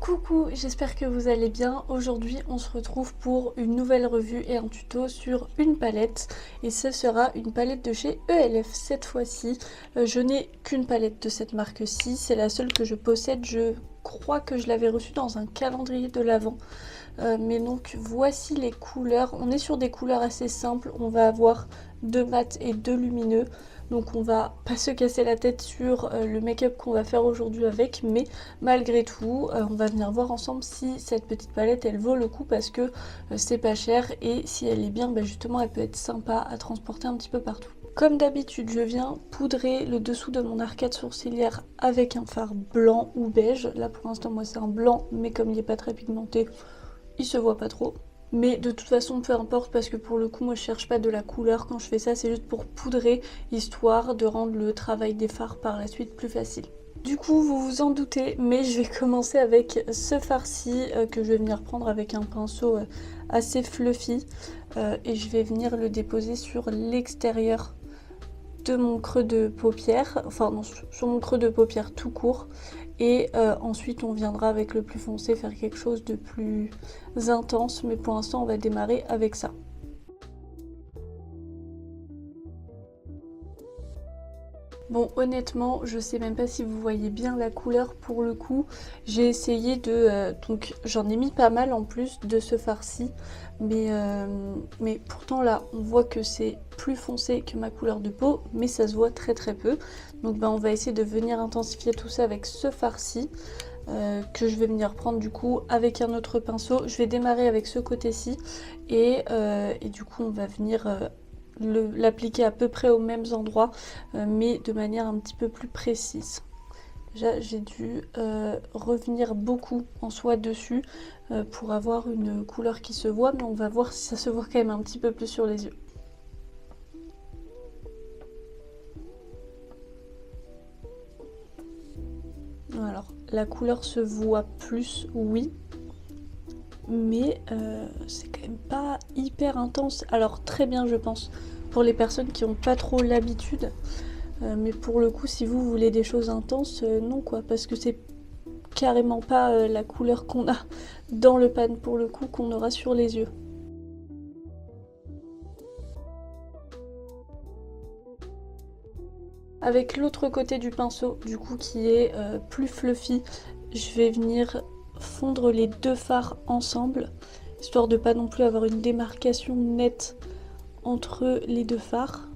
Coucou, j'espère que vous allez bien. Aujourd'hui on se retrouve pour une nouvelle revue et un tuto sur une palette. Et ce sera une palette de chez ELF cette fois-ci. Je n'ai qu'une palette de cette marque-ci, c'est la seule que je possède. Je crois que je l'avais reçue dans un calendrier de l'Avent. Mais donc voici les couleurs. On est sur des couleurs assez simples. On va avoir 2 mat et 2 lumineux. Donc on va pas se casser la tête sur le make-up qu'on va faire aujourd'hui avec, mais malgré tout on va venir voir ensemble si cette petite palette elle vaut le coup, parce que c'est pas cher et si elle est bien, justement elle peut être sympa à transporter un petit peu partout. Comme d'habitude, je viens poudrer le dessous de mon arcade sourcilière avec un fard blanc ou beige. Là pour l'instant moi c'est un blanc, mais comme il n'est pas très pigmenté, il se voit pas trop. Mais de toute façon peu importe, parce que pour le coup moi je cherche pas de la couleur quand je fais ça, c'est juste pour poudrer, histoire de rendre le travail des fards par la suite plus facile. Du coup vous vous en doutez, mais je vais commencer avec ce fard-ci que je vais venir prendre avec un pinceau assez fluffy et je vais venir le déposer sur l'extérieur de mon creux de paupière, enfin non, sur mon creux de paupière tout court. Et ensuite on viendra avec le plus foncé faire quelque chose de plus intense, mais pour l'instant on va démarrer avec ça. Bon, honnêtement, je sais même pas si vous voyez bien la couleur pour le coup. J'ai essayé de... donc j'en ai mis pas mal en plus de ce fard-ci. Mais pourtant là, on voit que c'est plus foncé que ma couleur de peau, mais ça se voit très très peu. Donc on va essayer de venir intensifier tout ça avec ce fard-ci. Que je vais venir prendre du coup avec un autre pinceau. Je vais démarrer avec ce côté-ci et du coup on va venir... l'appliquer à peu près aux mêmes endroits, mais de manière un petit peu plus précise. Déjà j'ai dû revenir beaucoup en soie dessus pour avoir une couleur qui se voit, mais on va voir si ça se voit quand même un petit peu plus sur les yeux. Alors la couleur se voit plus, oui, mais c'est quand même pas hyper intense. Alors très bien je pense pour les personnes qui n'ont pas trop l'habitude, mais pour le coup si vous voulez des choses intenses, non quoi, parce que c'est carrément pas la couleur qu'on a dans le pan pour le coup qu'on aura sur les yeux. Avec l'autre côté du pinceau du coup qui est plus fluffy, je vais venir fondre les deux fards ensemble, histoire de pas non plus avoir une démarcation nette entre les deux fards.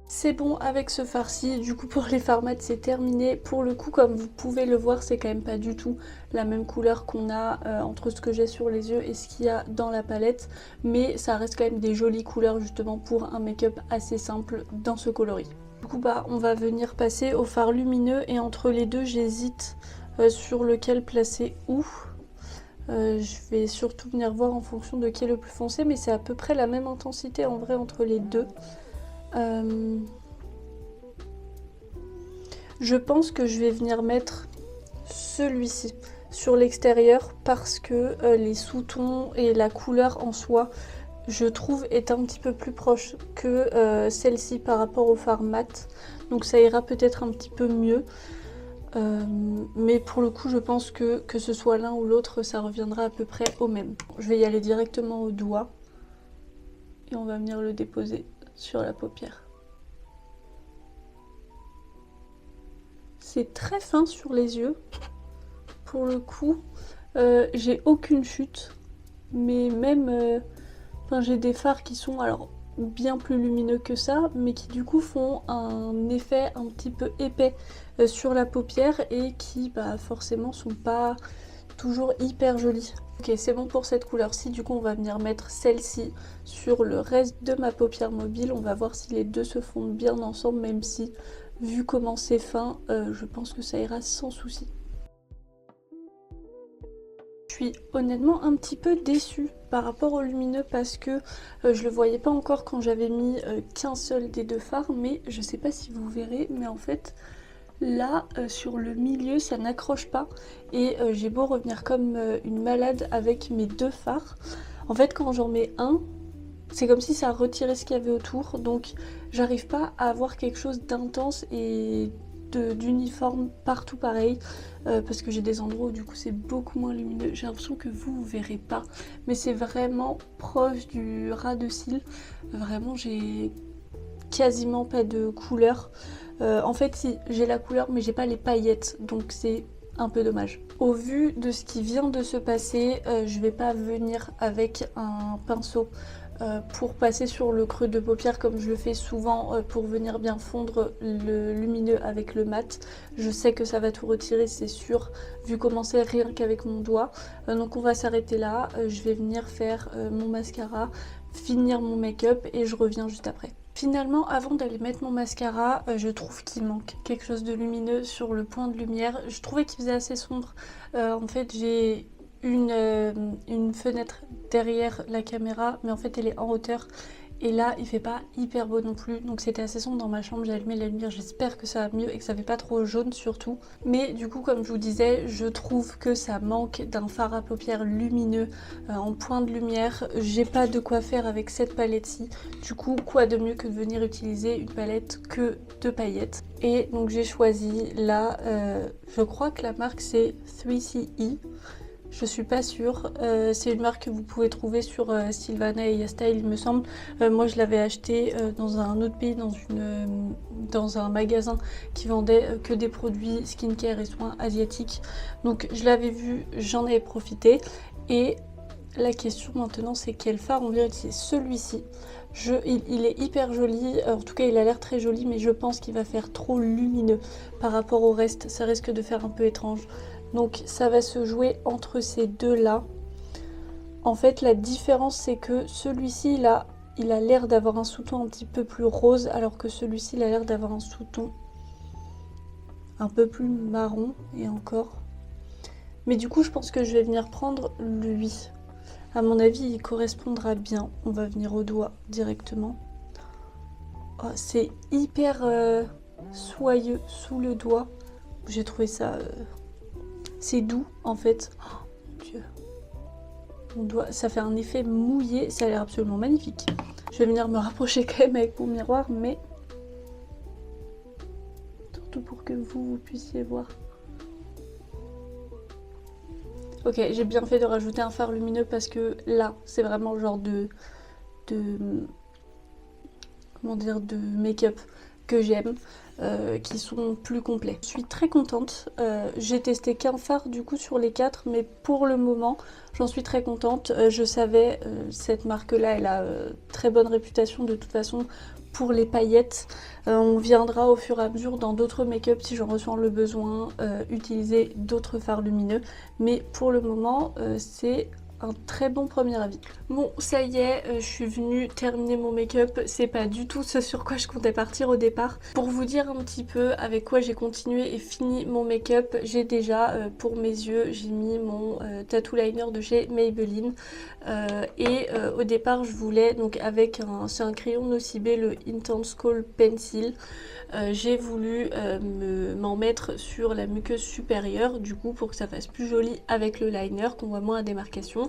C'est bon avec ce fard-ci, du coup pour les fards mat c'est terminé. Pour le coup comme vous pouvez le voir, c'est quand même pas du tout la même couleur qu'on a entre ce que j'ai sur les yeux et ce qu'il y a dans la palette, mais ça reste quand même des jolies couleurs justement pour un make-up assez simple dans ce coloris. Du coup on va venir passer au fard lumineux et entre les deux j'hésite sur lequel placer où. Je vais surtout venir voir en fonction de qui est le plus foncé, mais c'est à peu près la même intensité en vrai entre les deux. Je pense que je vais venir mettre celui-ci sur l'extérieur parce que les sous-tons et la couleur en soi, je trouve, est un petit peu plus proche que celle-ci par rapport au fard mat. Donc ça ira peut-être un petit peu mieux. Mais pour le coup, je pense que ce soit l'un ou l'autre, ça reviendra à peu près au même. Je vais y aller directement au doigt et on va venir le déposer sur la paupière. C'est très fin sur les yeux. Pour le coup, j'ai aucune chute, mais même... j'ai des fards qui sont alors bien plus lumineux que ça, mais qui du coup font un effet un petit peu épais sur la paupière et qui forcément sont pas toujours hyper jolis. Ok, c'est bon pour cette couleur-ci, du coup on va venir mettre celle-ci sur le reste de ma paupière mobile. On va voir si les deux se fondent bien ensemble, même si vu comment c'est fin, je pense que ça ira sans souci. Je suis honnêtement un petit peu déçue par rapport au lumineux parce que je le voyais pas encore quand j'avais mis qu'un seul des deux fards, mais je sais pas si vous verrez, mais en fait là sur le milieu ça n'accroche pas et j'ai beau revenir comme une malade avec mes deux fards, en fait quand j'en mets un, c'est comme si ça retirait ce qu'il y avait autour, donc j'arrive pas à avoir quelque chose d'intense et d'uniforme partout pareil, parce que j'ai des endroits où du coup c'est beaucoup moins lumineux. J'ai l'impression que vous verrez pas, mais c'est vraiment proche du ras de cils. Vraiment j'ai quasiment pas de couleur. En fait si, j'ai la couleur mais j'ai pas les paillettes, donc c'est un peu dommage. Au vu de ce qui vient de se passer, je vais pas venir avec un pinceau pour passer sur le creux de paupière comme je le fais souvent pour venir bien fondre le lumineux avec le mat. Je sais que ça va tout retirer, c'est sûr, vu comment c'est rien qu'avec mon doigt. Donc on va s'arrêter là, je vais venir faire mon mascara, finir mon make-up et je reviens juste après. Finalement, avant d'aller mettre mon mascara, je trouve qu'il manque quelque chose de lumineux sur le point de lumière. Je trouvais qu'il faisait assez sombre. En fait, j'ai une fenêtre derrière la caméra, mais en fait, elle est en hauteur. Et là, il fait pas hyper beau non plus, donc c'était assez sombre dans ma chambre, j'ai allumé la lumière, j'espère que ça va mieux et que ça fait pas trop jaune surtout. Mais du coup, comme je vous disais, je trouve que ça manque d'un fard à paupières lumineux en point de lumière. J'ai pas de quoi faire avec cette palette-ci, du coup, quoi de mieux que de venir utiliser une palette que de paillettes. Et donc j'ai choisi là, je crois que la marque c'est 3CE. Je suis pas sûre, c'est une marque que vous pouvez trouver sur Sylvana et YesStyle il me semble. Moi je l'avais acheté dans un autre pays, dans un magasin qui vendait que des produits skincare et soins asiatiques. Donc je l'avais vu, j'en avais profité. Et la question maintenant c'est quel fard on vient utiliser. Celui-ci, il est hyper joli, en tout cas il a l'air très joli, mais je pense qu'il va faire trop lumineux par rapport au reste, ça risque de faire un peu étrange. Donc ça va se jouer entre ces deux là. En fait la différence c'est que celui-ci là, il a l'air d'avoir un sous-ton un petit peu plus rose, alors que celui-ci il a l'air d'avoir un sous-ton un peu plus marron et encore. Mais du coup je pense que je vais venir prendre lui. À mon avis il correspondra bien. On va venir au doigt directement. Oh, c'est hyper soyeux sous le doigt. J'ai trouvé ça... C'est doux en fait. Oh mon dieu. Mon doigt, ça fait un effet mouillé, ça a l'air absolument magnifique. Je vais venir me rapprocher quand même avec mon miroir, mais surtout pour que vous puissiez voir. Ok, j'ai bien fait de rajouter un fard lumineux parce que là, c'est vraiment le genre de comment dire, de make-up que j'aime. Qui sont plus complets. Je suis très contente, j'ai testé qu'un fard du coup sur les 4, mais pour le moment j'en suis très contente. Je savais, cette marque là elle a très bonne réputation de toute façon pour les paillettes. On viendra au fur et à mesure dans d'autres make-up si j'en ressens le besoin utiliser d'autres fards lumineux, mais pour le moment c'est un très bon premier avis. Bon, ça y est, je suis venue terminer mon make-up. C'est pas du tout ce sur quoi je comptais partir au départ. Pour vous dire un petit peu avec quoi j'ai continué et fini mon make-up, j'ai déjà, pour mes yeux, j'ai mis mon tattoo liner de chez Maybelline. Au départ, je voulais, donc avec c'est un crayon Nocibé, le Intense Kohl Pencil. J'ai voulu m'en mettre sur la muqueuse supérieure, du coup, pour que ça fasse plus joli avec le liner, qu'on voit moins la démarcation.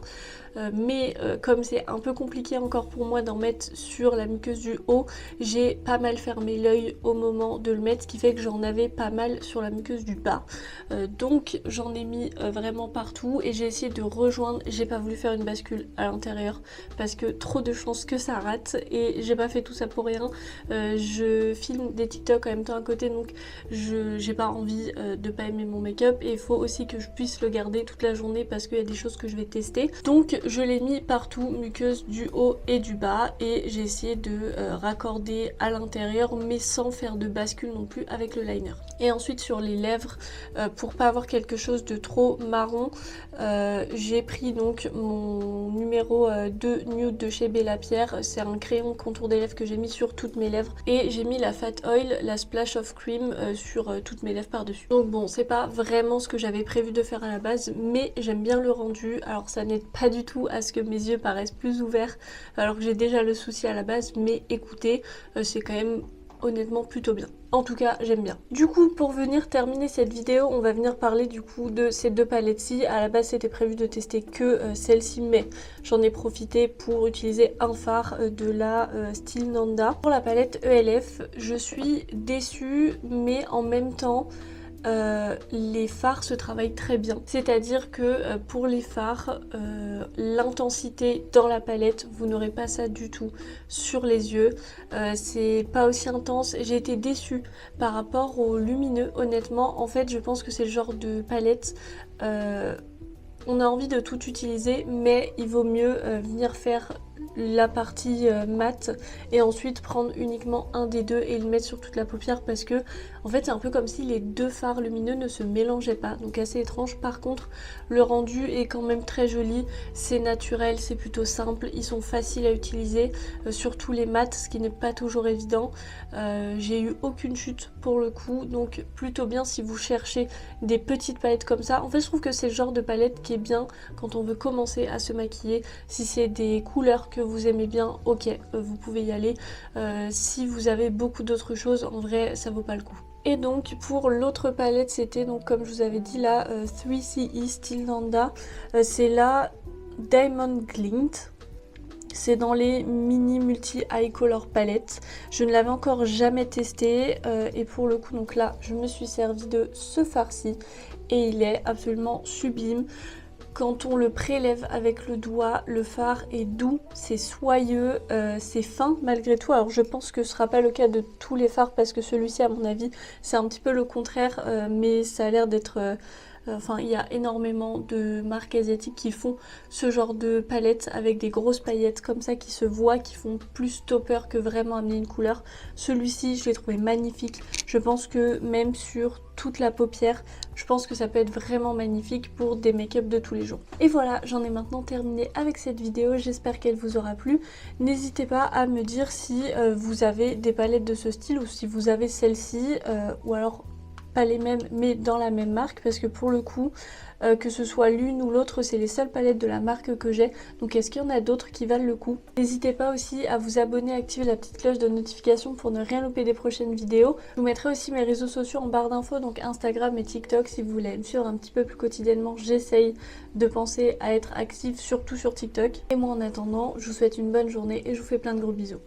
Mais comme c'est un peu compliqué encore pour moi d'en mettre sur la muqueuse du haut, j'ai pas mal fermé l'œil au moment de le mettre, ce qui fait que j'en avais pas mal sur la muqueuse du bas. Donc j'en ai mis vraiment partout et j'ai essayé de rejoindre. J'ai pas voulu faire une bascule à l'intérieur parce que trop de chances que ça rate et j'ai pas fait tout ça pour rien. Je filme des TikTok en même temps à côté, donc j'ai pas envie de pas aimer mon make-up et il faut aussi que je puisse le garder toute la journée parce qu'il y a des choses que je vais tester. Donc je l'ai mis partout, muqueuse du haut et du bas, et j'ai essayé de raccorder à l'intérieur mais sans faire de bascule non plus avec le liner. Et ensuite sur les lèvres, pour pas avoir quelque chose de trop marron, j'ai pris donc mon numéro 2 nude de chez Bella Pierre. C'est un crayon contour des lèvres que j'ai mis sur toutes mes lèvres et j'ai mis la Fat Oil, la Splash of Cream sur toutes mes lèvres par dessus. Donc bon, c'est pas vraiment ce que j'avais prévu de faire à la base, mais j'aime bien le rendu. Alors ça n'aide pas du tout à ce que mes yeux paraissent plus ouverts alors que j'ai déjà le souci à la base, mais écoutez, c'est quand même honnêtement plutôt bien. En tout cas, j'aime bien. Du coup, pour venir terminer cette vidéo, on va venir parler du coup de ces deux palettes-ci. À la base, c'était prévu de tester que celle-ci, mais j'en ai profité pour utiliser un fard de la Style Nanda. Pour la palette ELF, je suis déçue, mais en même temps, les fards se travaillent très bien. C'est-à-dire que pour les fards, l'intensité dans la palette, vous n'aurez pas ça du tout sur les yeux. C'est pas aussi intense. J'ai été déçue par rapport au lumineux, honnêtement. En fait, je pense que c'est le genre de palette... on a envie de tout utiliser, mais il vaut mieux venir faire la partie mat et ensuite prendre uniquement un des deux et le mettre sur toute la paupière, parce que en fait c'est un peu comme si les deux fards lumineux ne se mélangeaient pas, donc assez étrange. Par contre le rendu est quand même très joli, c'est naturel, c'est plutôt simple, ils sont faciles à utiliser, surtout les mats, ce qui n'est pas toujours évident. J'ai eu aucune chute pour le coup, donc plutôt bien si vous cherchez des petites palettes comme ça. En fait je trouve que c'est le genre de palette qui est bien quand on veut commencer à se maquiller. Si c'est des couleurs que vous aimez bien, ok, vous pouvez y aller. Si vous avez beaucoup d'autres choses, en vrai ça vaut pas le coup. Et donc pour l'autre palette, c'était donc comme je vous avais dit la 3CE Style Nanda, c'est la Diamond Glint. C'est dans les mini multi eye color palettes. Je ne l'avais encore jamais testé et pour le coup donc là je me suis servi de ce fard-ci et il est absolument sublime. Quand on le prélève avec le doigt, le fard est doux, c'est soyeux, c'est fin malgré tout. Alors je pense que ce sera pas le cas de tous les fards parce que celui-ci à mon avis c'est un petit peu le contraire, mais ça a l'air d'être... Enfin, il y a énormément de marques asiatiques qui font ce genre de palettes avec des grosses paillettes comme ça qui se voient, qui font plus topper que vraiment amener une couleur. Celui-ci, je l'ai trouvé magnifique. Je pense que même sur toute la paupière, je pense que ça peut être vraiment magnifique pour des make-up de tous les jours. Et voilà, j'en ai maintenant terminé avec cette vidéo. J'espère qu'elle vous aura plu. N'hésitez pas à me dire si vous avez des palettes de ce style ou si vous avez celle-ci ou alors pas les mêmes mais dans la même marque, parce que pour le coup que ce soit l'une ou l'autre, c'est les seules palettes de la marque que j'ai, donc est-ce qu'il y en a d'autres qui valent le coup? N'hésitez pas aussi à vous abonner, à activer la petite cloche de notification pour ne rien louper des prochaines vidéos. Je vous mettrai aussi mes réseaux sociaux en barre d'infos, donc Instagram et TikTok si vous voulez me suivre un petit peu plus quotidiennement. J'essaye de penser à être active surtout sur TikTok. Et moi en attendant, je vous souhaite une bonne journée et je vous fais plein de gros bisous.